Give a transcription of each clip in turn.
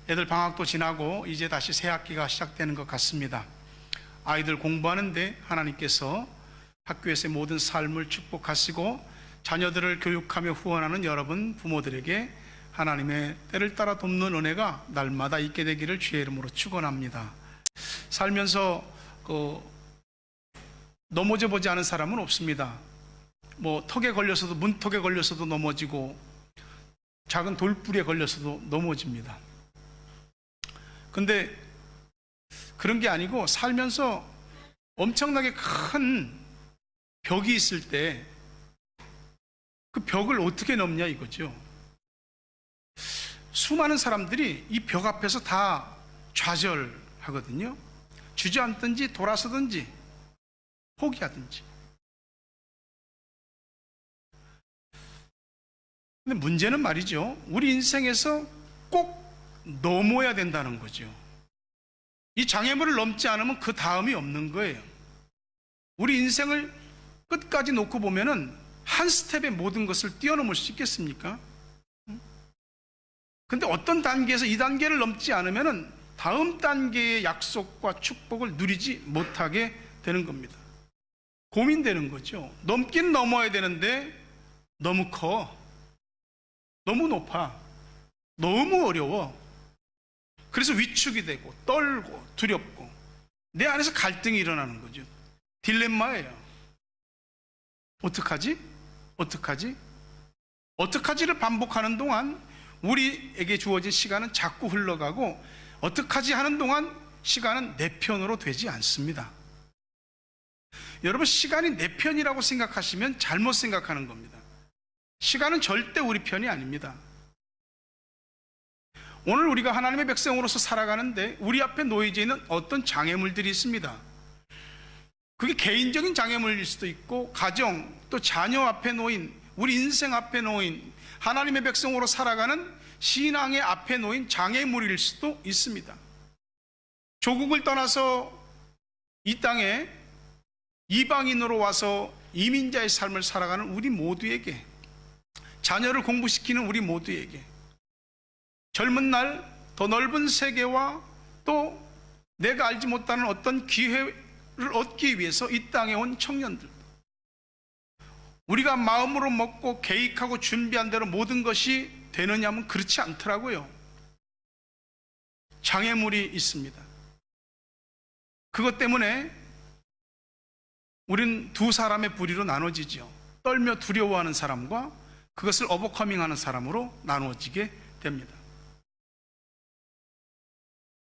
애들 방학도 지나고 이제 다시 새 학기가 시작되는 것 같습니다. 아이들 공부하는데 하나님께서 학교에서의 모든 삶을 축복하시고 자녀들을 교육하며 후원하는 여러분 부모들에게 하나님의 때를 따라 돕는 은혜가 날마다 있게 되기를 주의 이름으로 축원합니다. 살면서 넘어져 보지 않은 사람은 없습니다. 턱에 걸려서도, 문턱에 걸려서도 넘어지고 작은 돌뿌리에 걸려서도 넘어집니다. 근데 그런 게 아니고 살면서 엄청나게 큰 벽이 있을 때 그 벽을 어떻게 넘냐 이거죠. 수많은 사람들이 이 벽 앞에서 다 좌절하거든요. 주저앉든지 돌아서든지 포기하든지. 근데 문제는 말이죠, 우리 인생에서 꼭 넘어야 된다는 거죠. 이 장애물을 넘지 않으면 그 다음이 없는 거예요. 우리 인생을 끝까지 놓고 보면은 한 스텝에 모든 것을 뛰어넘을 수 있겠습니까? 근데 어떤 단계에서 이 단계를 넘지 않으면은 다음 단계의 약속과 축복을 누리지 못하게 되는 겁니다. 고민되는 거죠. 넘긴 넘어야 되는데 너무 커, 너무 높아, 너무 어려워. 그래서 위축이 되고 떨고 두렵고 내 안에서 갈등이 일어나는 거죠. 딜레마예요. 어떡하지? 어떡하지를 반복하는 동안 우리에게 주어진 시간은 자꾸 흘러가고, 어떡하지 하는 동안 시간은 내 편으로 되지 않습니다. 여러분, 시간이 내 편이라고 생각하시면 잘못 생각하는 겁니다. 시간은 절대 우리 편이 아닙니다. 오늘 우리가 하나님의 백성으로서 살아가는데 우리 앞에 놓여져 있는 어떤 장애물들이 있습니다. 그게 개인적인 장애물일 수도 있고, 가정, 또 자녀 앞에 놓인, 우리 인생 앞에 놓인, 하나님의 백성으로 살아가는 신앙의 앞에 놓인 장애물일 수도 있습니다. 조국을 떠나서 이 땅에 이방인으로 와서 이민자의 삶을 살아가는 우리 모두에게, 자녀를 공부시키는 우리 모두에게, 젊은 날 더 넓은 세계와 또 내가 알지 못하는 어떤 기회를 얻기 위해서 이 땅에 온 청년들, 우리가 마음으로 먹고 계획하고 준비한 대로 모든 것이 되느냐면 그렇지 않더라고요. 장애물이 있습니다. 그것 때문에 우린 두 사람의 부류로 나눠지죠. 떨며 두려워하는 사람과 그것을 오버커밍하는 사람으로 나누어지게 됩니다.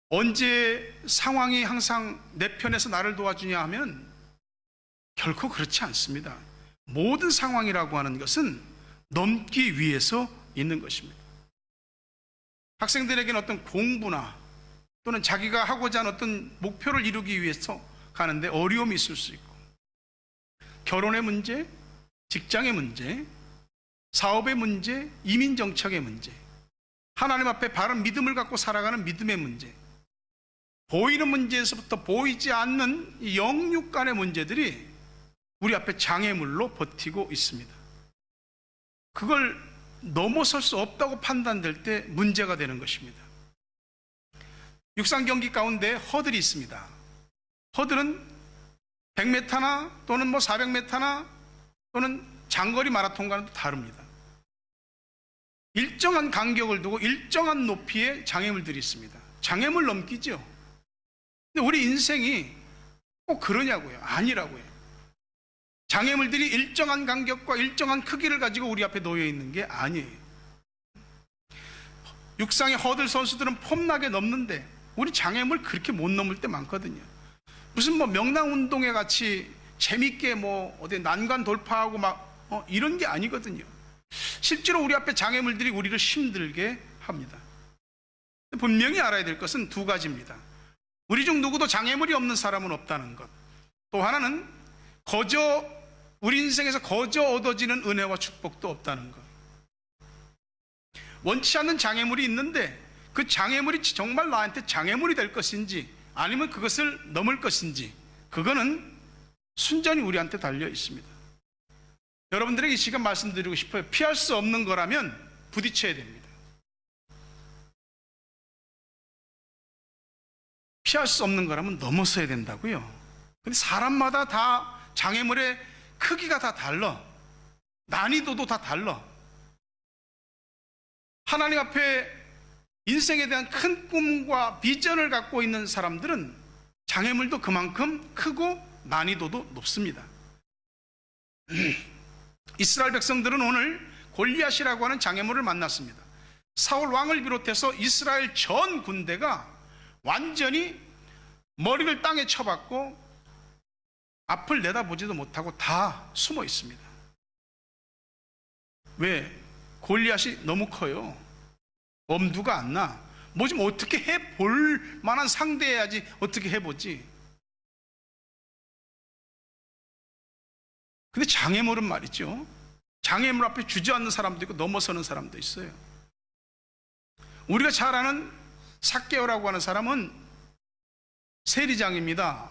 언제 상황이 항상 내 편에서 나를 도와주냐 하면 결코 그렇지 않습니다. 모든 상황이라고 하는 것은 넘기 위해서 있는 것입니다. 학생들에게는 어떤 공부나 또는 자기가 하고자 하는 어떤 목표를 이루기 위해서 가는데 어려움이 있을 수 있고, 결혼의 문제, 직장의 문제, 사업의 문제, 이민 정책의 문제, 하나님 앞에 바른 믿음을 갖고 살아가는 믿음의 문제, 보이는 문제에서부터 보이지 않는 영육 간의 문제들이 우리 앞에 장애물로 버티고 있습니다. 그걸 넘어설 수 없다고 판단될 때 문제가 되는 것입니다. 육상 경기 가운데 허들이 있습니다. 허들은 100m나 또는 400m나 또는 장거리 마라톤과는 또 다릅니다. 일정한 간격을 두고 일정한 높이의 장애물들이 있습니다. 장애물 넘기죠. 근데 우리 인생이 꼭 그러냐고요? 아니라고요. 장애물들이 일정한 간격과 일정한 크기를 가지고 우리 앞에 놓여 있는 게 아니에요. 육상의 허들 선수들은 폼나게 넘는데 우리 장애물 그렇게 못 넘을 때 많거든요. 무슨 명랑운동회 같이 재밌게 어디 난관 돌파하고 이런 게 아니거든요. 실제로 우리 앞에 장애물들이 우리를 힘들게 합니다. 분명히 알아야 될 것은 두 가지입니다. 우리 중 누구도 장애물이 없는 사람은 없다는 것. 또 하나는 우리 인생에서 거저 얻어지는 은혜와 축복도 없다는 것. 원치 않는 장애물이 있는데 그 장애물이 정말 나한테 장애물이 될 것인지 아니면 그것을 넘을 것인지, 그거는 순전히 우리한테 달려 있습니다. 여러분들에게 이 시간 말씀드리고 싶어요. 피할 수 없는 거라면 부딪혀야 됩니다. 피할 수 없는 거라면 넘어서야 된다고요. 근데 사람마다 다 장애물의 크기가 다 달라. 난이도도 다 달라. 하나님 앞에 인생에 대한 큰 꿈과 비전을 갖고 있는 사람들은 장애물도 그만큼 크고 난이도도 높습니다. 이스라엘 백성들은 오늘 골리앗이라고 하는 장애물을 만났습니다. 사울 왕을 비롯해서 이스라엘 전 군대가 완전히 머리를 땅에 쳐박고 앞을 내다보지도 못하고 다 숨어 있습니다. 왜? 골리앗이 너무 커요. 엄두가 안 나. 뭐 좀 어떻게 해볼 만한 상대해야지 어떻게 해보지. 근데 장애물은 말이죠, 장애물 앞에 주저앉는 사람도 있고 넘어서는 사람도 있어요. 우리가 잘 아는 삭개오라고 하는 사람은 세리장입니다.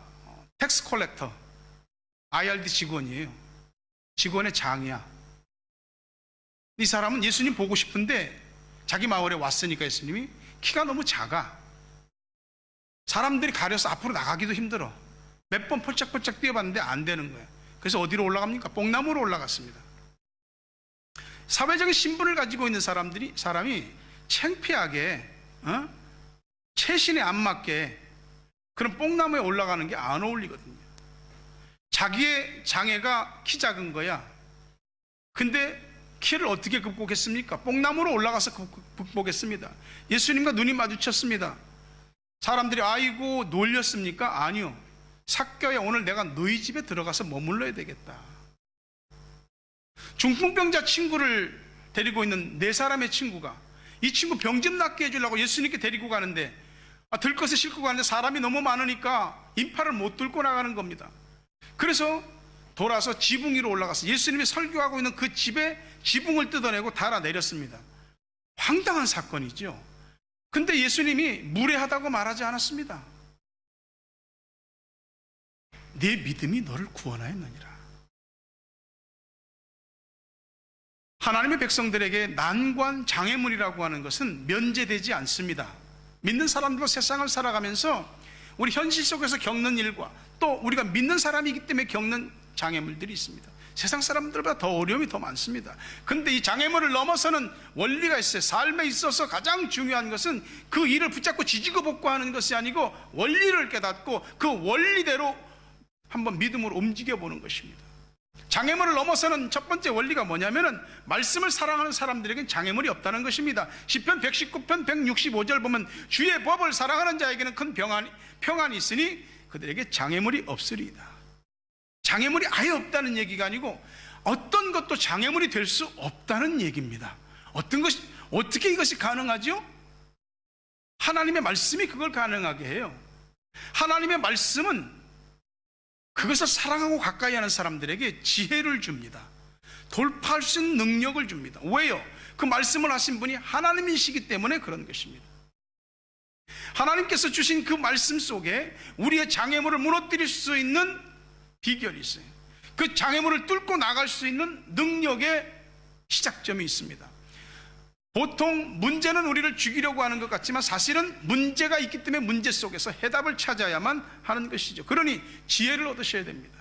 텍스 컬렉터, IRD 직원이에요. 직원의 장이야. 이 사람은 예수님 보고 싶은데 자기 마을에 왔으니까 예수님이 키가 너무 작아. 사람들이 가려서 앞으로 나가기도 힘들어. 몇 번 펄짝펄짝 뛰어봤는데 안 되는 거예요. 그래서 어디로 올라갑니까? 뽕나무로 올라갔습니다. 사회적인 신분을 가지고 있는 사람이 창피하게, 체신에 안 맞게 그런 뽕나무에 올라가는 게 안 어울리거든요. 자기의 장애가 키 작은 거야. 근데 키를 어떻게 극복했습니까? 뽕나무로 올라가서 극복했습니다. 예수님과 눈이 마주쳤습니다. 사람들이 아이고 놀렸습니까? 아니요. 삭개오야, 오늘 내가 너희 집에 들어가서 머물러야 되겠다. 중풍병자 친구를 데리고 있는 네 사람의 친구가 이 친구 병 좀 낫게 해주려고 예수님께 데리고 가는데 들것에 싣고 가는데 사람이 너무 많으니까 인파를 못 뚫고 나가는 겁니다. 그래서 돌아서 지붕 위로 올라가서 예수님이 설교하고 있는 그 집에 지붕을 뜯어내고 달아내렸습니다. 황당한 사건이죠. 근데 예수님이 무례하다고 말하지 않았습니다. 네 믿음이 너를 구원하였느니라. 하나님의 백성들에게 난관, 장애물이라고 하는 것은 면제되지 않습니다. 믿는 사람들로 세상을 살아가면서 우리 현실 속에서 겪는 일과 또 우리가 믿는 사람이기 때문에 겪는 장애물들이 있습니다. 세상 사람들보다 더 어려움이 더 많습니다. 그런데 이 장애물을 넘어서는 원리가 있어요. 삶에 있어서 가장 중요한 것은 그 일을 붙잡고 지지고 볶고하는 것이 아니고 원리를 깨닫고 그 원리대로 한번 믿음으로 움직여보는 것입니다. 장애물을 넘어서는 첫 번째 원리가 뭐냐면은 말씀을 사랑하는 사람들에게는 장애물이 없다는 것입니다. 시편 119편 165절 보면 주의 법을 사랑하는 자에게는 큰 평안이 있으니 그들에게 장애물이 없으리이다. 장애물이 아예 없다는 얘기가 아니고 어떤 것도 장애물이 될 수 없다는 얘기입니다. 어떻게 이것이 가능하죠? 하나님의 말씀이 그걸 가능하게 해요. 하나님의 말씀은 그것을 사랑하고 가까이 하는 사람들에게 지혜를 줍니다. 돌파할 수 있는 능력을 줍니다. 왜요? 그 말씀을 하신 분이 하나님이시기 때문에 그런 것입니다. 하나님께서 주신 그 말씀 속에 우리의 장애물을 무너뜨릴 수 있는 비결이 있어요. 그 장애물을 뚫고 나갈 수 있는 능력의 시작점이 있습니다. 보통 문제는 우리를 죽이려고 하는 것 같지만 사실은 문제가 있기 때문에 문제 속에서 해답을 찾아야만 하는 것이죠. 그러니 지혜를 얻으셔야 됩니다.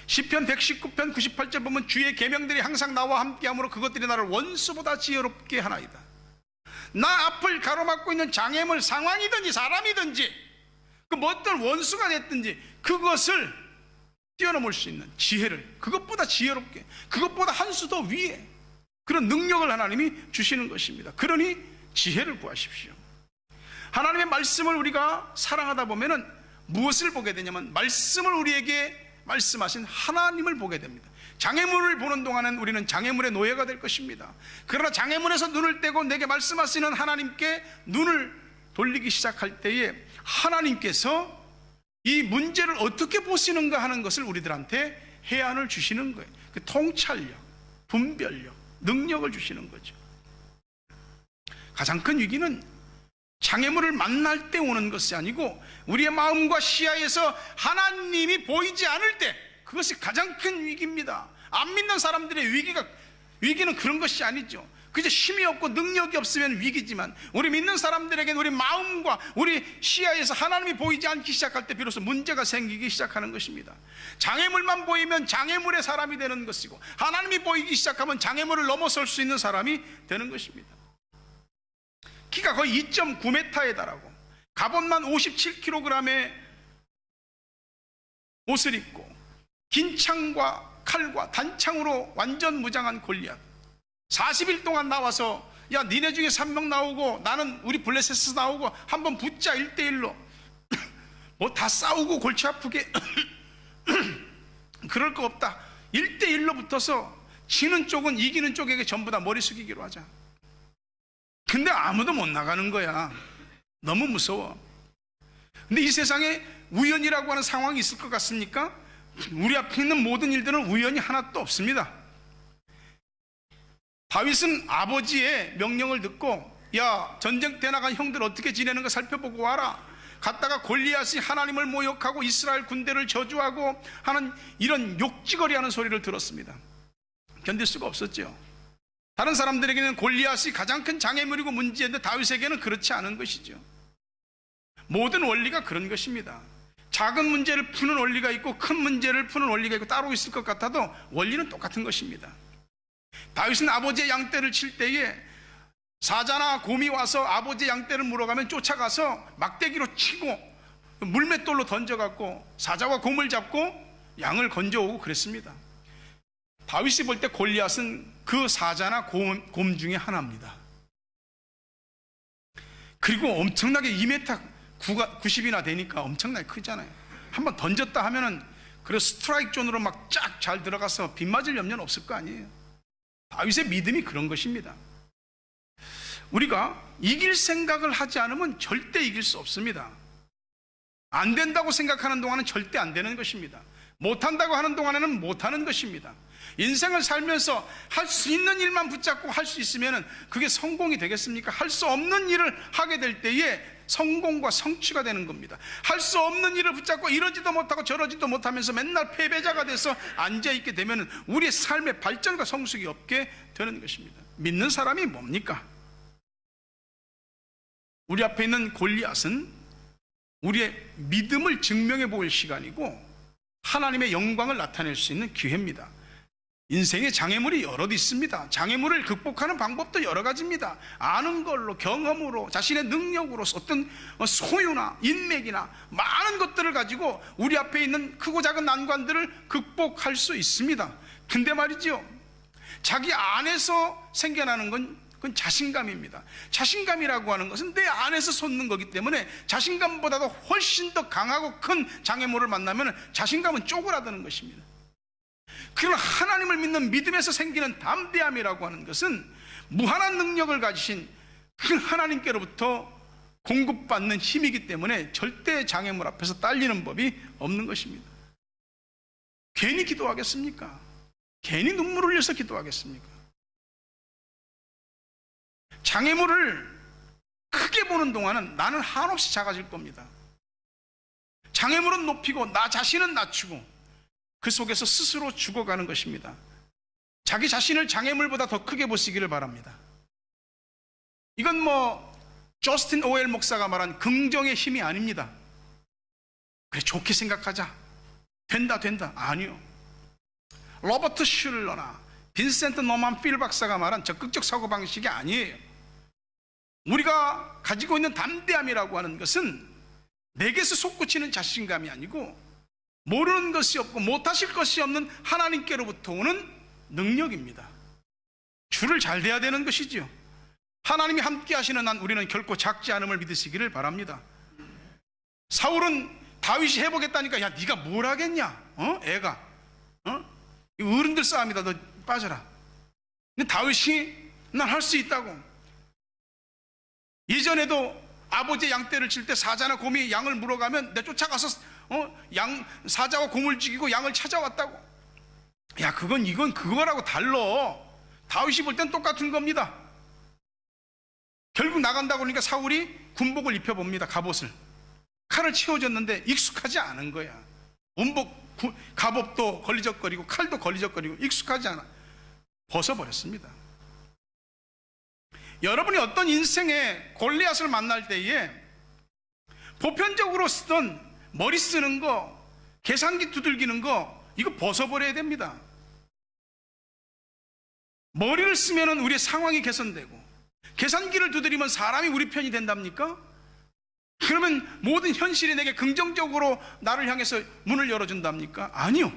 시편 119편 98절 보면 주의 계명들이 항상 나와 함께하므로 그것들이 나를 원수보다 지혜롭게 하나이다. 나 앞을 가로막고 있는 장애물, 상황이든지 사람이든지 그 어떤 원수가 됐든지 그것을 뛰어넘을 수 있는 지혜를, 그것보다 지혜롭게, 그것보다 한 수 더 위에 그런 능력을 하나님이 주시는 것입니다. 그러니 지혜를 구하십시오. 하나님의 말씀을 우리가 사랑하다 보면은 무엇을 보게 되냐면 말씀을 우리에게 말씀하신 하나님을 보게 됩니다. 장애물을 보는 동안은 우리는 장애물의 노예가 될 것입니다. 그러나 장애물에서 눈을 떼고 내게 말씀하시는 하나님께 눈을 돌리기 시작할 때에 하나님께서 이 문제를 어떻게 보시는가 하는 것을 우리들한테 해안을 주시는 거예요. 그 통찰력, 분별력, 능력을 주시는 거죠. 가장 큰 위기는 장애물을 만날 때 오는 것이 아니고 우리의 마음과 시야에서 하나님이 보이지 않을 때, 그것이 가장 큰 위기입니다. 안 믿는 사람들의 위기는 그런 것이 아니죠. 그저 힘이 없고 능력이 없으면 위기지만 우리 믿는 사람들에게는 우리 마음과 우리 시야에서 하나님이 보이지 않기 시작할 때 비로소 문제가 생기기 시작하는 것입니다. 장애물만 보이면 장애물의 사람이 되는 것이고, 하나님이 보이기 시작하면 장애물을 넘어설 수 있는 사람이 되는 것입니다. 키가 거의 2.9m에 달하고 갑옷만 57kg의 옷을 입고 긴 창과 칼과 단창으로 완전 무장한 골리앗, 40일 동안 나와서 야 니네 중에서 한 명 나오고 나는 우리 블레셋에서 나오고 한번 붙자, 1대1로 뭐 다 싸우고 골치 아프게 그럴 거 없다, 1대1로 붙어서 지는 쪽은 이기는 쪽에게 전부 다 머리 숙이기로 하자. 근데 아무도 못 나가는 거야. 너무 무서워. 근데 이 세상에 우연이라고 하는 상황이 있을 것 같습니까? 우리 앞에 있는 모든 일들은 우연이 하나도 없습니다. 다윗은 아버지의 명령을 듣고 야 전쟁터에 나간 형들 어떻게 지내는가 살펴보고 와라. 갔다가 골리앗이 하나님을 모욕하고 이스라엘 군대를 저주하고 하는 이런 욕지거리하는 소리를 들었습니다. 견딜 수가 없었죠. 다른 사람들에게는 골리앗이 가장 큰 장애물이고 문제인데 다윗에게는 그렇지 않은 것이죠. 모든 원리가 그런 것입니다. 작은 문제를 푸는 원리가 있고 큰 문제를 푸는 원리가 있고 따로 있을 것 같아도 원리는 똑같은 것입니다. 다윗은 아버지의 양떼를 칠 때에 사자나 곰이 와서 아버지의 양떼를 물어가면 쫓아가서 막대기로 치고 물맷돌로 던져갖고 사자와 곰을 잡고 양을 건져오고 그랬습니다. 다윗이 볼 때 골리앗은 그 사자나 곰 중에 하나입니다. 그리고 엄청나게 2m 90이나 되니까 엄청나게 크잖아요. 한번 던졌다 하면은 그래 스트라이크 존으로 막 쫙 잘 들어가서 빗 맞을 염려는 없을 거 아니에요. 다윗의 믿음이 그런 것입니다. 우리가 이길 생각을 하지 않으면 절대 이길 수 없습니다. 안 된다고 생각하는 동안은 절대 안 되는 것입니다. 못한다고 하는 동안에는 못하는 것입니다. 인생을 살면서 할 수 있는 일만 붙잡고 할 수 있으면 그게 성공이 되겠습니까? 할 수 없는 일을 하게 될 때에 성공과 성취가 되는 겁니다. 할 수 없는 일을 붙잡고 이러지도 못하고 저러지도 못하면서 맨날 패배자가 돼서 앉아있게 되면 우리의 삶의 발전과 성숙이 없게 되는 것입니다. 믿는 사람이 뭡니까? 우리 앞에 있는 골리앗은 우리의 믿음을 증명해 볼 시간이고 하나님의 영광을 나타낼 수 있는 기회입니다. 인생에 장애물이 여럿 있습니다. 장애물을 극복하는 방법도 여러 가지입니다. 아는 걸로, 경험으로, 자신의 능력으로, 어떤 소유나 인맥이나 많은 것들을 가지고 우리 앞에 있는 크고 작은 난관들을 극복할 수 있습니다. 근데 말이죠, 자기 안에서 생겨나는 건 그건 자신감입니다. 자신감이라고 하는 것은 내 안에서 솟는 거기 때문에 자신감보다도 훨씬 더 강하고 큰 장애물을 만나면 자신감은 쪼그라드는 것입니다. 그러나 하나님을 믿는 믿음에서 생기는 담대함이라고 하는 것은 무한한 능력을 가지신 그 하나님께로부터 공급받는 힘이기 때문에 절대 장애물 앞에서 딸리는 법이 없는 것입니다. 괜히 기도하겠습니까? 괜히 눈물을 흘려서 기도하겠습니까? 장애물을 크게 보는 동안은 나는 한없이 작아질 겁니다. 장애물은 높이고 나 자신은 낮추고 그 속에서 스스로 죽어가는 것입니다. 자기 자신을 장애물보다 더 크게 보시기를 바랍니다. 이건 저스틴 오웰 목사가 말한 긍정의 힘이 아닙니다. 그래 좋게 생각하자, 된다 아니요. 로버트 슐러나 빈센트 노만 필 박사가 말한 적극적 사고방식이 아니에요. 우리가 가지고 있는 담대함이라고 하는 것은 내게서 솟구치는 자신감이 아니고 모르는 것이 없고 못하실 것이 없는 하나님께로부터 오는 능력입니다. 줄을 잘 대야 되는 것이지요. 하나님이 함께 하시는 한 우리는 결코 작지 않음을 믿으시기를 바랍니다. 사울은 다윗이 해보겠다니까 야 네가 뭘 하겠냐, 애가 어른들 싸움이다, 너 빠져라. 근데 다윗이 난 할 수 있다고. 예전에도 아버지의 양떼를 칠 때 사자나 곰이 양을 물어가면 내 쫓아가서 사자와 곰을 죽이고 양을 찾아왔다고. 야 이건 그거라고 달라. 다윗이 볼 땐 똑같은 겁니다. 결국 나간다고 그러니까 사울이 군복을 입혀봅니다. 갑옷을. 칼을 채워줬는데 익숙하지 않은 거야. 갑옷도 걸리적거리고 칼도 걸리적거리고 익숙하지 않아. 벗어버렸습니다. 여러분이 어떤 인생의 골리앗을 만날 때에 보편적으로 쓰던 머리 쓰는 거, 계산기 두들기는 거, 이거 벗어버려야 됩니다. 머리를 쓰면 우리의 상황이 개선되고, 계산기를 두드리면 사람이 우리 편이 된답니까? 그러면 모든 현실이 내게 긍정적으로 나를 향해서 문을 열어준답니까? 아니요.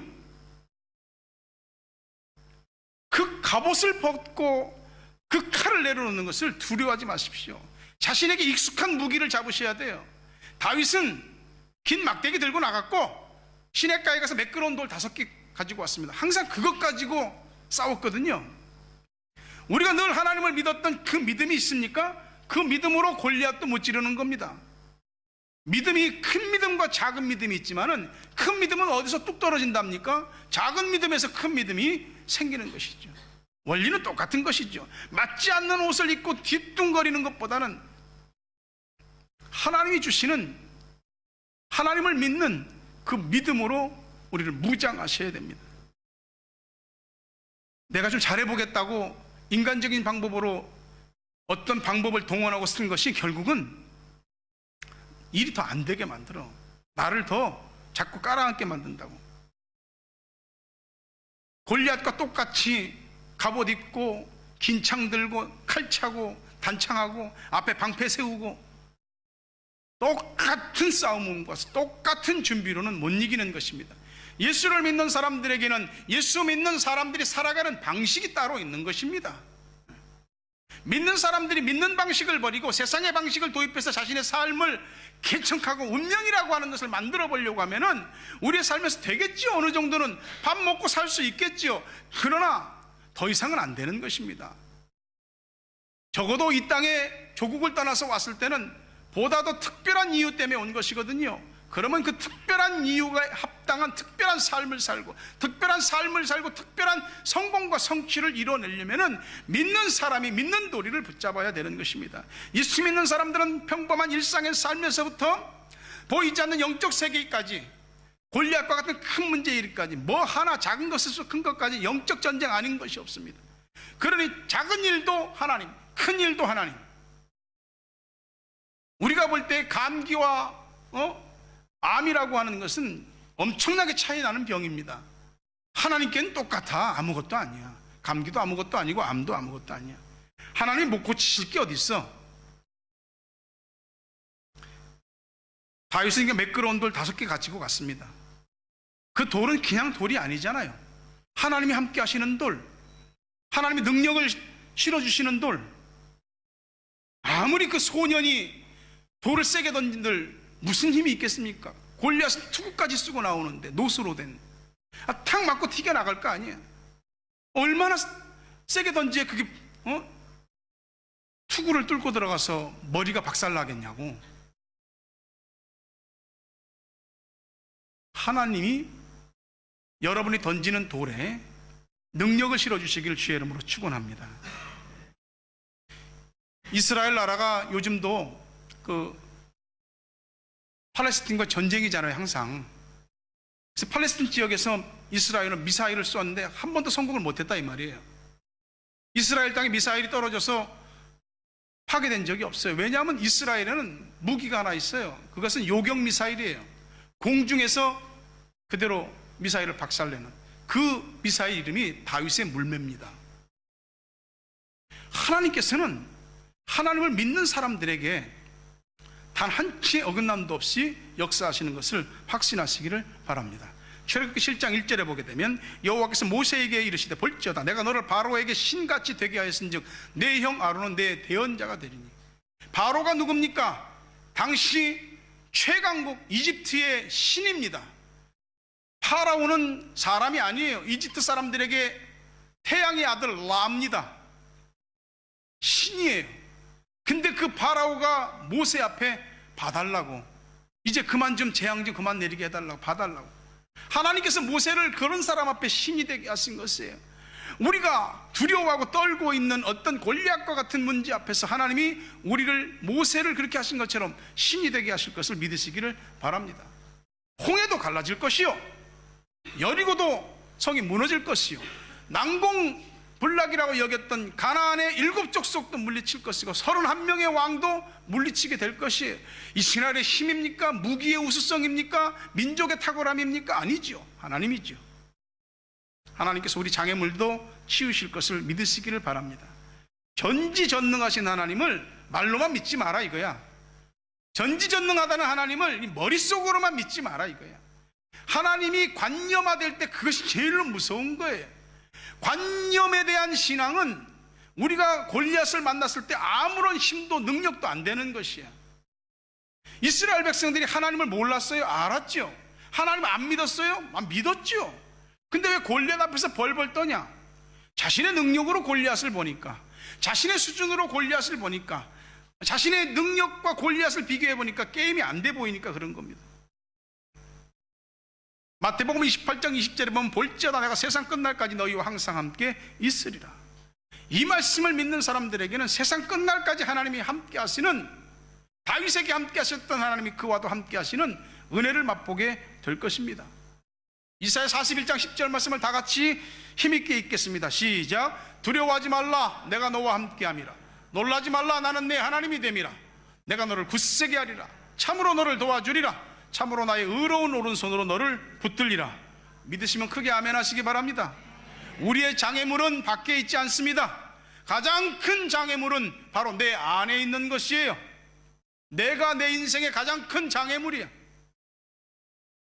그 갑옷을 벗고 그 칼을 내려놓는 것을 두려워하지 마십시오. 자신에게 익숙한 무기를 잡으셔야 돼요. 다윗은 긴 막대기 들고 나갔고 시냇가에 가서 매끄러운 돌 5개 가지고 왔습니다. 항상 그것 가지고 싸웠거든요. 우리가 늘 하나님을 믿었던 그 믿음이 있습니까? 그 믿음으로 골리앗도 못 지르는 겁니다. 믿음이 큰 믿음과 작은 믿음이 있지만은 큰 믿음은 어디서 뚝 떨어진답니까? 작은 믿음에서 큰 믿음이 생기는 것이죠. 원리는 똑같은 것이죠. 맞지 않는 옷을 입고 뒤뚱거리는 것보다는 하나님이 주시는, 하나님을 믿는 그 믿음으로 우리를 무장하셔야 됩니다. 내가 좀 잘해보겠다고 인간적인 방법으로 어떤 방법을 동원하고 쓴 것이 결국은 일이 더 안 되게 만들어. 나를 더 자꾸 깔아앉게 만든다고. 골리앗과 똑같이 갑옷 입고 긴 창 들고 칼 차고 단창하고 앞에 방패 세우고 똑같은 싸움과 똑같은 준비로는 못 이기는 것입니다. 예수를 믿는 사람들에게는 예수 믿는 사람들이 살아가는 방식이 따로 있는 것입니다. 믿는 사람들이 믿는 방식을 버리고 세상의 방식을 도입해서 자신의 삶을 개척하고 운명이라고 하는 것을 만들어 보려고 하면은 우리의 삶에서 되겠지요. 어느 정도는 밥 먹고 살 수 있겠지요. 그러나 더 이상은 안 되는 것입니다. 적어도 이 땅에 조국을 떠나서 왔을 때는 보다 더 특별한 이유 때문에 온 것이거든요. 그러면 그 특별한 이유가 합당한 특별한 삶을 살고 특별한 성공과 성취를 이뤄내려면 믿는 사람이 믿는 도리를 붙잡아야 되는 것입니다. 예수 믿는 사람들은 평범한 일상의 삶에서부터 보이지 않는 영적 세계까지, 골리앗과 같은 큰 문제에 이르기까지, 뭐 하나 작은 것에서 큰 것까지 영적 전쟁 아닌 것이 없습니다. 그러니 작은 일도 하나님, 큰 일도 하나님. 우리가 볼 때 감기와 암이라고 하는 것은 엄청나게 차이 나는 병입니다. 하나님께는 똑같아. 아무것도 아니야. 감기도 아무것도 아니고 암도 아무것도 아니야. 하나님 못 고치실 게 어디 있어? 다윗은 매끄러운 돌 5개 가지고 갔습니다. 그 돌은 그냥 돌이 아니잖아요. 하나님이 함께 하시는 돌, 하나님이 능력을 실어주시는 돌. 아무리 그 소년이 돌을 세게 던진들 무슨 힘이 있겠습니까? 골리앗은 투구까지 쓰고 나오는데, 노수로 된, 탁 맞고 튀겨나갈 거 아니에요. 얼마나 세게 던지에 그게 투구를 뚫고 들어가서 머리가 박살나겠냐고. 하나님이 여러분이 던지는 돌에 능력을 실어주시기를 주의 이름으로 축원합니다. 이스라엘 나라가 요즘도 팔레스틴과 전쟁이잖아요, 항상. 그래서 팔레스틴 지역에서 이스라엘은 미사일을 쏘았는데 한 번도 성공을 못했다 이 말이에요. 이스라엘 땅에 미사일이 떨어져서 파괴된 적이 없어요. 왜냐하면 이스라엘에는 무기가 하나 있어요. 그것은 요격 미사일이에요. 공중에서 그대로 미사일을 박살내는 그 미사일 이름이 다윗의 물매입니다. 하나님께서는 하나님을 믿는 사람들에게 단 한 치의 어긋남도 없이 역사하시는 것을 확신하시기를 바랍니다. 출애굽기 7장 1절에 보게 되면 여호와께서 모세에게 이르시되 볼지어다 내가 너를 바로에게 신같이 되게 하였은즉 내 형 아론은 내 대언자가 되리니. 바로가 누굽니까? 당시 최강국 이집트의 신입니다. 파라오는 사람이 아니에요. 이집트 사람들에게 태양의 아들 라입니다. 신이에요. 근데 그 파라오가 모세 앞에 봐달라고, 이제 그만 좀 재앙 좀 그만 내리게 해달라고, 봐달라고. 하나님께서 모세를 그런 사람 앞에 신이 되게 하신 것이에요. 우리가 두려워하고 떨고 있는 어떤 골리앗과 같은 문제 앞에서 하나님이 우리를, 모세를 그렇게 하신 것처럼 신이 되게 하실 것을 믿으시기를 바랍니다. 홍해도 갈라질 것이요, 여리고도 성이 무너질 것이요, 난공 불락이라고 여겼던 가나안의 7 족속도 물리칠 것이고 31명의 왕도 물리치게 될 것이에요. 이스라엘의 힘입니까? 무기의 우수성입니까? 민족의 탁월함입니까? 아니죠. 하나님이죠. 하나님께서 우리 장애물도 치우실 것을 믿으시기를 바랍니다. 전지전능하신 하나님을 말로만 믿지 마라 이거야. 전지전능하다는 하나님을 머릿속으로만 믿지 마라 이거야. 하나님이 관념화될 때 그것이 제일로 무서운 거예요. 관념에 대한 신앙은 우리가 골리앗을 만났을 때 아무런 힘도 능력도 안 되는 것이야. 이스라엘 백성들이 하나님을 몰랐어요? 알았죠. 하나님 안 믿었어요? 믿었죠. 근데 왜 골리앗 앞에서 벌벌 떠냐? 자신의 능력으로 골리앗을 보니까, 자신의 수준으로 골리앗을 보니까, 자신의 능력과 골리앗을 비교해 보니까 게임이 안 돼 보이니까 그런 겁니다. 마태복음 28장 20절에 보면 볼지어다 내가 세상 끝날까지 너희와 항상 함께 있으리라. 이 말씀을 믿는 사람들에게는 세상 끝날까지 하나님이 함께 하시는, 다윗에게 함께 하셨던 하나님이 그와도 함께 하시는 은혜를 맛보게 될 것입니다. 이사야 41장 10절 말씀을 다 같이 힘있게 읽겠습니다. 시작. 두려워하지 말라 내가 너와 함께 함이라. 놀라지 말라 나는 내 하나님이 됨이라. 내가 너를 굳세게 하리라. 참으로 너를 도와주리라. 참으로 나의 의로운 오른손으로 너를 붙들리라. 믿으시면 크게 아멘 하시기 바랍니다. 우리의 장애물은 밖에 있지 않습니다. 가장 큰 장애물은 바로 내 안에 있는 것이에요. 내가 내 인생의 가장 큰 장애물이야.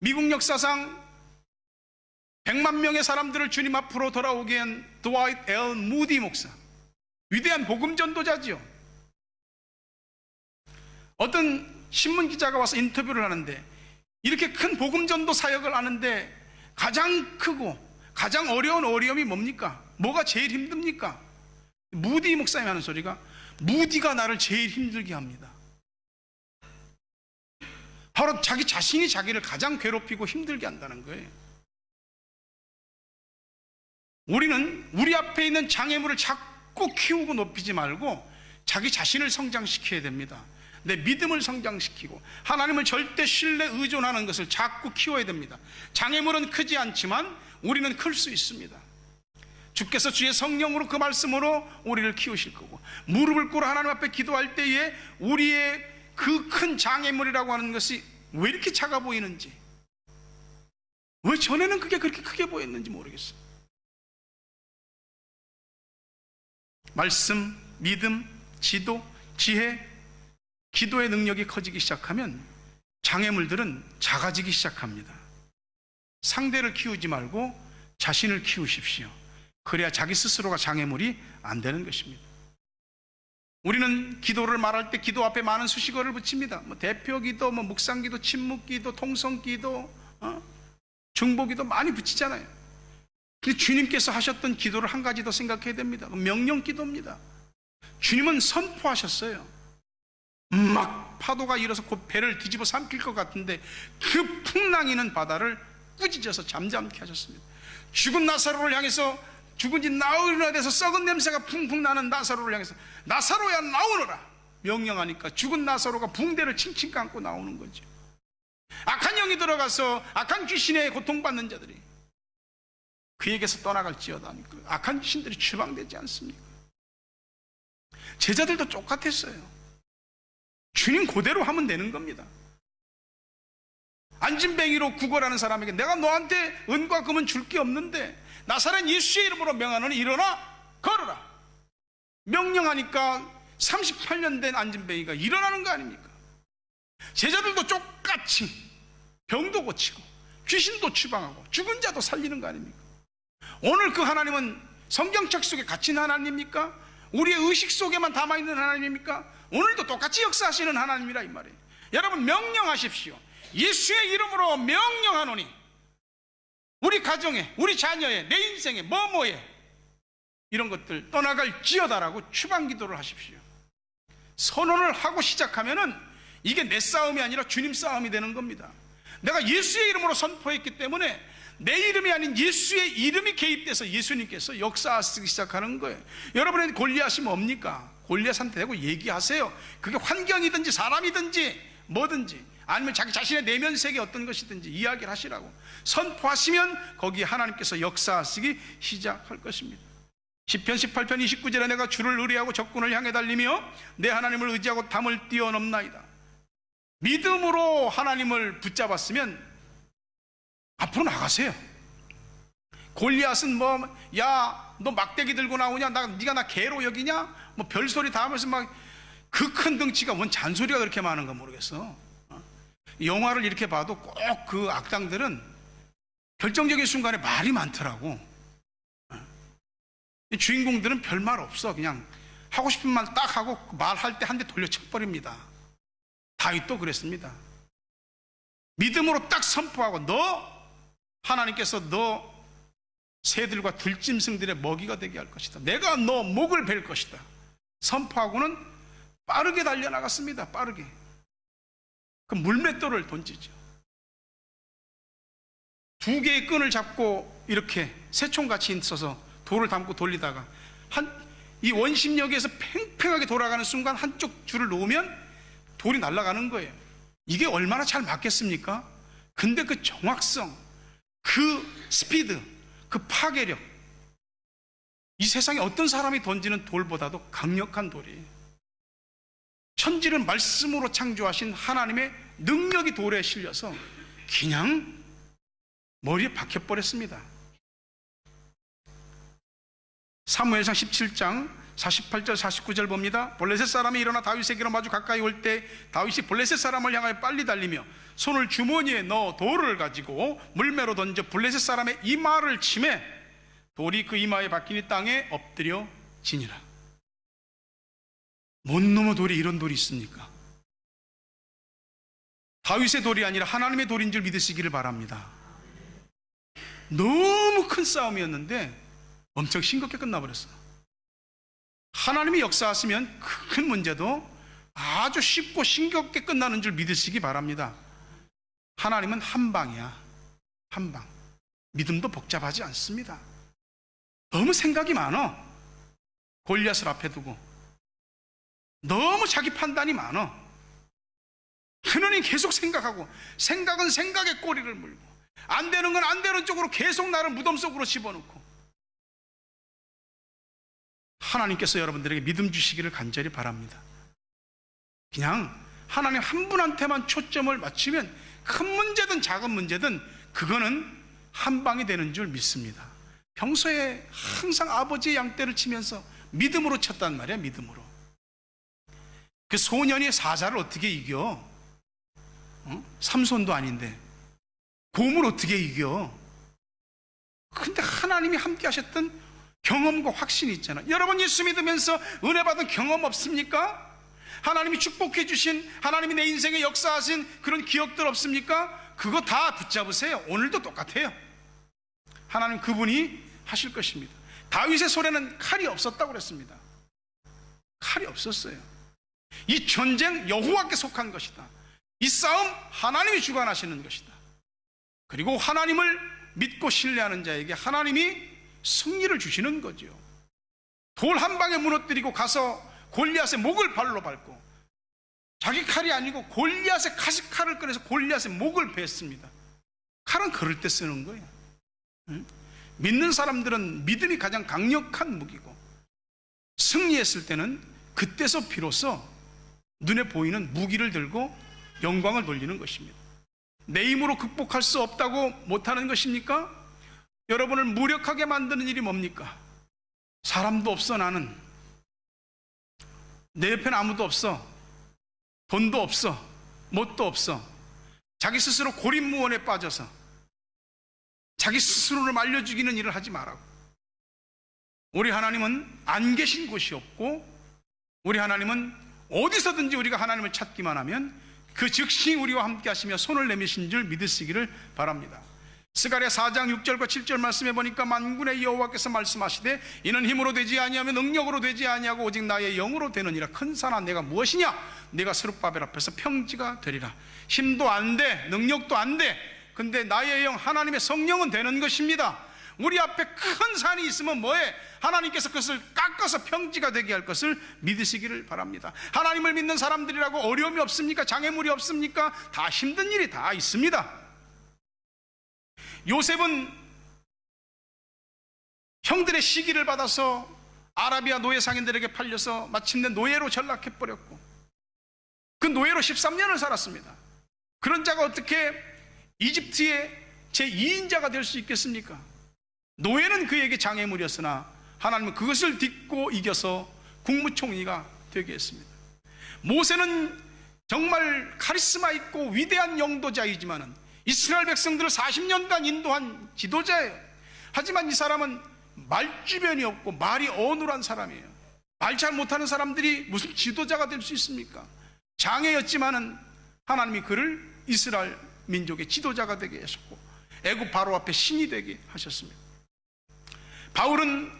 미국 역사상 100만 명의 사람들을 주님 앞으로 돌아오게 한 드와이트 L. 무디 목사, 위대한 복음 전도자지요. 어떤 신문 기자가 와서 인터뷰를 하는데, 이렇게 큰 복음 전도 사역을 하는데 가장 크고 가장 어려운 어려움이 뭡니까? 뭐가 제일 힘듭니까? 무디 목사님이 하는 소리가, 무디가 나를 제일 힘들게 합니다. 바로 자기 자신이 자기를 가장 괴롭히고 힘들게 한다는 거예요. 우리는 우리 앞에 있는 장애물을 자꾸 키우고 높이지 말고 자기 자신을 성장시켜야 됩니다. 내 믿음을 성장시키고 하나님을 절대 신뢰 의존하는 것을 자꾸 키워야 됩니다. 장애물은 크지 않지만 우리는 클 수 있습니다. 주께서 주의 성령으로 그 말씀으로 우리를 키우실 거고, 무릎을 꿇어 하나님 앞에 기도할 때에 우리의 그 큰 장애물이라고 하는 것이 왜 이렇게 작아 보이는지, 왜 전에는 그게 그렇게 크게 보였는지 모르겠어요. 말씀, 믿음, 지도, 지혜, 기도의 능력이 커지기 시작하면 장애물들은 작아지기 시작합니다. 상대를 키우지 말고 자신을 키우십시오. 그래야 자기 스스로가 장애물이 안 되는 것입니다. 우리는 기도를 말할 때 기도 앞에 많은 수식어를 붙입니다. 대표기도, 묵상기도, 침묵기도, 통성기도, 중보기도 많이 붙이잖아요. 근데 주님께서 하셨던 기도를 한 가지 더 생각해야 됩니다. 명령기도입니다. 주님은 선포하셨어요. 막 파도가 일어서 곧 배를 뒤집어 삼킬 것 같은데 그 풍랑이는 바다를 꾸짖어서 잠잠케 하셨습니다. 죽은 나사로를 향해서, 죽은 지 나흘이나 돼서 썩은 냄새가 풍풍 나는 나사로를 향해서 나사로야 나오너라 명령하니까 죽은 나사로가 붕대를 칭칭 감고 나오는 거죠. 악한 영이 들어가서 악한 귀신에 고통받는 자들이 그에게서 떠나갈지어다 하니까 악한 귀신들이 추방되지 않습니까? 제자들도 똑같았어요. 주님 그대로 하면 되는 겁니다. 안진뱅이로 구걸하는 사람에게 내가 너한테 은과 금은 줄 게 없는데 나사렛 예수의 이름으로 명하노니 일어나 걸어라 명령하니까 38년 된 안진뱅이가 일어나는 거 아닙니까? 제자들도 똑같이 병도 고치고 귀신도 추방하고 죽은 자도 살리는 거 아닙니까? 오늘 그 하나님은 성경책 속에 갇힌 하나님입니까? 우리의 의식 속에만 담아있는 하나님입니까? 오늘도 똑같이 역사하시는 하나님이라 이 말이에요. 여러분 명령하십시오. 예수의 이름으로 명령하노니 우리 가정에, 우리 자녀에, 내 인생에, 뭐뭐에 이런 것들 떠나갈지어다라고 추방기도를 하십시오. 선언을 하고 시작하면은 이게 내 싸움이 아니라 주님 싸움이 되는 겁니다. 내가 예수의 이름으로 선포했기 때문에 내 이름이 아닌 예수의 이름이 개입돼서 예수님께서 역사하시기 시작하는 거예요. 여러분의 골리앗이 뭡니까? 골리앗한테 대고 얘기하세요. 그게 환경이든지 사람이든지 뭐든지, 아니면 자기 자신의 내면 세계 어떤 것이든지 이야기를 하시라고 선포하시면 거기에 하나님께서 역사하시기 시작할 것입니다. 시편 18편 29절에 내가 주를 의뢰하고 적군을 향해 달리며 내 하나님을 의지하고 담을 뛰어넘나이다. 믿음으로 하나님을 붙잡았으면 앞으로 나가세요. 골리앗은 야, 너 막대기 들고 나오냐? 네가 나 개로 여기냐? 별소리 다 하면서 그 큰 덩치가 뭔 잔소리가 그렇게 많은가 모르겠어. 영화를 이렇게 봐도 꼭 그 악당들은 결정적인 순간에 말이 많더라고. 주인공들은 별말 없어. 그냥 하고 싶은 말 딱 하고 말할 때 한 대 돌려 쳐버립니다. 다윗도 그랬습니다. 믿음으로 딱 선포하고 하나님께서 너 새들과 들짐승들의 먹이가 되게 할 것이다. 내가 너 목을 벨 것이다. 선포하고는 빠르게 달려나갔습니다. 빠르게. 그 물맷돌을 던지죠. 2개의 끈을 잡고 이렇게 새총같이 있어서 돌을 담고 돌리다가 이 원심력에서 팽팽하게 돌아가는 순간 한쪽 줄을 놓으면 돌이 날아가는 거예요. 이게 얼마나 잘 맞겠습니까? 근데 그 정확성, 그 스피드, 그 파괴력, 이 세상에 어떤 사람이 던지는 돌보다도 강력한 돌이에요. 천지를 말씀으로 창조하신 하나님의 능력이 돌에 실려서 그냥 머리에 박혀버렸습니다. 사무엘상 17장 48절 49절 봅니다. 블레셋 사람이 일어나 다윗에게로 마주 가까이 올 때 다윗이 블레셋 사람을 향하여 빨리 달리며 손을 주머니에 넣어 돌을 가지고 물매로 던져 블레셋 사람의 이마를 치매 돌이 그 이마에 박히니 땅에 엎드려 지니라. 뭔 놈의 돌이 이런 돌이 있습니까? 다윗의 돌이 아니라 하나님의 돌인 줄 믿으시기를 바랍니다. 너무 큰 싸움이었는데 엄청 싱겁게 끝나버렸어. 하나님이 역사하시면 큰 문제도 아주 쉽고 싱겁게 끝나는 줄 믿으시기 바랍니다. 하나님은 한 방이야. 한 방. 믿음도 복잡하지 않습니다. 너무 생각이 많아. 골리앗을 앞에 두고 너무 자기 판단이 많아. 하나님 계속 생각하고 생각은 생각에 꼬리를 물고 안 되는 건 안 되는 쪽으로 계속 나를 무덤 속으로 집어넣고. 하나님께서 여러분들에게 믿음 주시기를 간절히 바랍니다. 그냥 하나님 한 분한테만 초점을 맞추면 큰 문제든 작은 문제든 그거는 한 방이 되는 줄 믿습니다. 평소에 항상 아버지의 양떼를 치면서 믿음으로 쳤단 말이야. 믿음으로. 그 소년이 사자를 어떻게 이겨? 삼손도 아닌데 곰을 어떻게 이겨? 근데 하나님이 함께 하셨던 경험과 확신이 있잖아. 여러분 예수 믿으면서 은혜 받은 경험 없습니까? 하나님이 축복해 주신, 하나님이 내 인생에 역사하신 그런 기억들 없습니까? 그거 다 붙잡으세요. 오늘도 똑같아요. 하나님 그분이 하실 것입니다. 다윗의 손에는 칼이 없었다고 그랬습니다. 칼이 없었어요. 이 전쟁 여호와께 속한 것이다. 이 싸움 하나님이 주관하시는 것이다. 그리고 하나님을 믿고 신뢰하는 자에게 하나님이 승리를 주시는 거죠. 돌 한 방에 무너뜨리고 가서 골리앗의 목을 발로 밟고, 자기 칼이 아니고 골리앗의 가시칼을 꺼내서 골리앗의 목을 베었습니다. 칼은 그럴 때 쓰는 거예요. 믿는 사람들은 믿음이 가장 강력한 무기고, 승리했을 때는 그때서 비로소 눈에 보이는 무기를 들고 영광을 돌리는 것입니다. 내 힘으로 극복할 수 없다고 못하는 것입니까? 여러분을 무력하게 만드는 일이 뭡니까? 사람도 없어. 나는 내 옆에는 아무도 없어. 돈도 없어. 뭣도 없어. 자기 스스로 고립무원에 빠져서 자기 스스로를 말려 죽이는 일을 하지 말라고. 우리 하나님은 안 계신 곳이 없고, 우리 하나님은 어디서든지 우리가 하나님을 찾기만 하면 그 즉시 우리와 함께 하시며 손을 내미신 줄 믿으시기를 바랍니다. 스가랴 4장 6절과 7절 말씀해 보니까 만군의 여호와께서 말씀하시되 이는 힘으로 되지 아니하며 능력으로 되지 아니하고 오직 나의 영으로 되느니라. 큰 산아 내가 무엇이냐? 내가 스룹바벨 앞에서 평지가 되리라. 힘도 안 돼, 능력도 안 돼. 근데 나의 영, 하나님의 성령은 되는 것입니다. 우리 앞에 큰 산이 있으면 뭐해? 하나님께서 그것을 깎아서 평지가 되게 할 것을 믿으시기를 바랍니다. 하나님을 믿는 사람들이라고 어려움이 없습니까? 장애물이 없습니까? 다 힘든 일이 다 있습니다. 요셉은 형들의 시기를 받아서 아라비아 노예 상인들에게 팔려서 마침내 노예로 전락해버렸고, 그 노예로 13년을 살았습니다. 그런 자가 어떻게 이집트의 제2인자가 될 수 있겠습니까? 노예는 그에게 장애물이었으나 하나님은 그것을 딛고 이겨서 국무총리가 되게 했습니다. 모세는 정말 카리스마 있고 위대한 영도자이지만 이스라엘 백성들을 40년간 인도한 지도자예요. 하지만 이 사람은 말주변이 없고 말이 어눌한 사람이에요. 말 잘 못하는 사람들이 무슨 지도자가 될 수 있습니까? 장애였지만은 하나님이 그를 이스라엘 민족의 지도자가 되게 하셨고 애굽 바로 앞에 신이 되게 하셨습니다. 바울은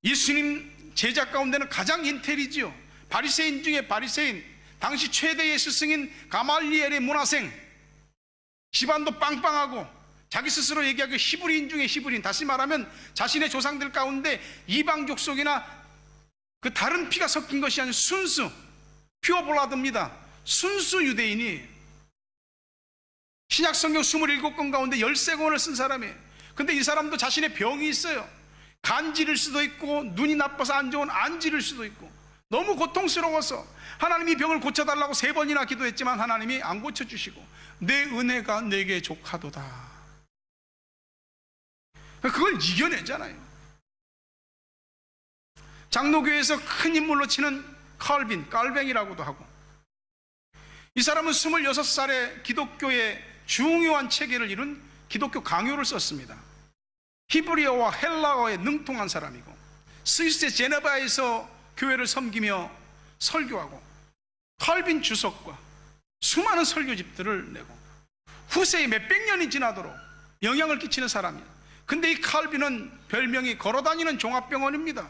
예수님 제자 가운데는 가장 인텔이지요. 바리새인 중에 바리새인, 당시 최대의 스승인 가말리엘의 문화생, 집안도 빵빵하고 자기 스스로 얘기하기에 히브리인 중에 히브리인, 다시 말하면 자신의 조상들 가운데 이방 족속이나 그 다른 피가 섞인 것이 아닌 순수 퓨어블라드입니다. 순수 유대인이 신약성경 27권 가운데 13권을 쓴 사람이에요. 근데 이 사람도 자신의 병이 있어요. 간지를 수도 있고 눈이 나빠서 안 좋은 안지를 수도 있고 너무 고통스러워서 하나님이 병을 고쳐달라고 3번이나 기도했지만 하나님이 안 고쳐주시고 내 은혜가 내게 족하도다. 그걸 이겨내잖아요. 장로교회에서 큰 인물로 치는 깔뱅이라고도 하고, 이 사람은 26살에 기독교의 중요한 체계를 이룬 기독교 강요를 썼습니다. 히브리어와 헬라어에 능통한 사람이고 스위스의 제네바에서 교회를 섬기며 설교하고 칼빈 주석과 수많은 설교집들을 내고 후세에 몇백 년이 지나도록 영향을 끼치는 사람이에요. 근데 이 칼빈은 별명이 걸어다니는 종합병원입니다.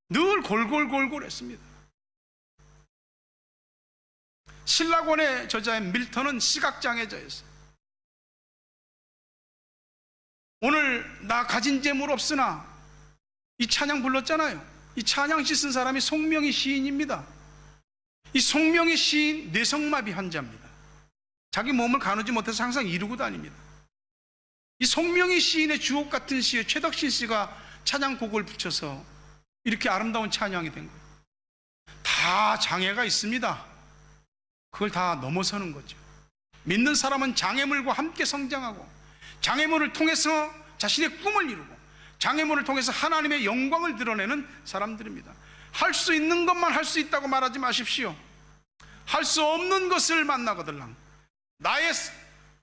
늘 골골골골했습니다. 신라권의 저자인 밀턴은 시각장애자였어요. 오늘 나 가진 재물 없으나, 이 찬양 불렀잖아요. 이 찬양시 쓴 사람이 송명희 시인입니다. 이 송명희 시인 뇌성마비 환자입니다. 자기 몸을 가누지 못해서 항상 이루고 다닙니다. 이 송명희 시인의 주옥 같은 시에 최덕신 씨가 찬양곡을 붙여서 이렇게 아름다운 찬양이 된 거예요. 다 장애가 있습니다. 그걸 다 넘어서는 거죠. 믿는 사람은 장애물과 함께 성장하고 장애물을 통해서 자신의 꿈을 이루고 장애물을 통해서 하나님의 영광을 드러내는 사람들입니다. 할 수 있는 것만 할 수 있다고 말하지 마십시오. 할 수 없는 것을 만나거들랑 나의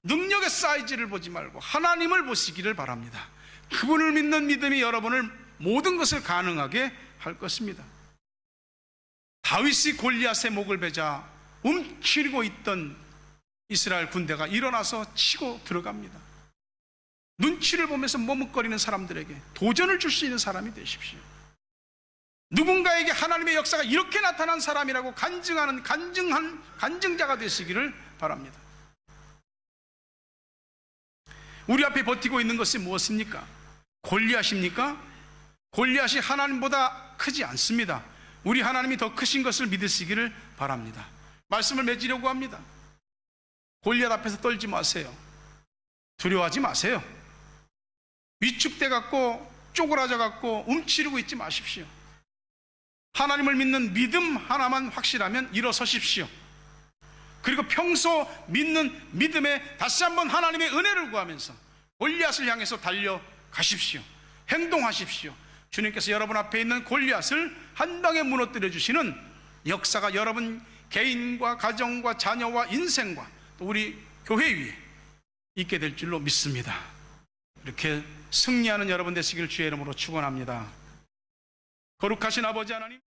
능력의 사이즈를 보지 말고 하나님을 보시기를 바랍니다. 그분을 믿는 믿음이 여러분을 모든 것을 가능하게 할 것입니다. 다윗이 골리앗의 목을 베자 움츠리고 있던 이스라엘 군대가 일어나서 치고 들어갑니다. 눈치를 보면서 머뭇거리는 사람들에게 도전을 줄 수 있는 사람이 되십시오. 누군가에게 하나님의 역사가 이렇게 나타난 사람이라고 간증하는 간증자가 되시기를 바랍니다. 우리 앞에 버티고 있는 것이 무엇입니까? 골리앗입니까? 골리앗이 하나님보다 크지 않습니다. 우리 하나님이 더 크신 것을 믿으시기를 바랍니다. 말씀을 맺으려고 합니다. 골리앗 앞에서 떨지 마세요. 두려워하지 마세요. 위축돼 갖고 쪼그라져 갖고 움츠리고 있지 마십시오. 하나님을 믿는 믿음 하나만 확실하면 일어서십시오. 그리고 평소 믿는 믿음에 다시 한번 하나님의 은혜를 구하면서 골리앗을 향해서 달려가십시오. 행동하십시오. 주님께서 여러분 앞에 있는 골리앗을 한 방에 무너뜨려 주시는 역사가 여러분 개인과 가정과 자녀와 인생과 또 우리 교회 위에 있게 될 줄로 믿습니다. 이렇게 승리하는 여러분 되시길 주의 이름으로 축원합니다. 거룩하신 아버지 하나님,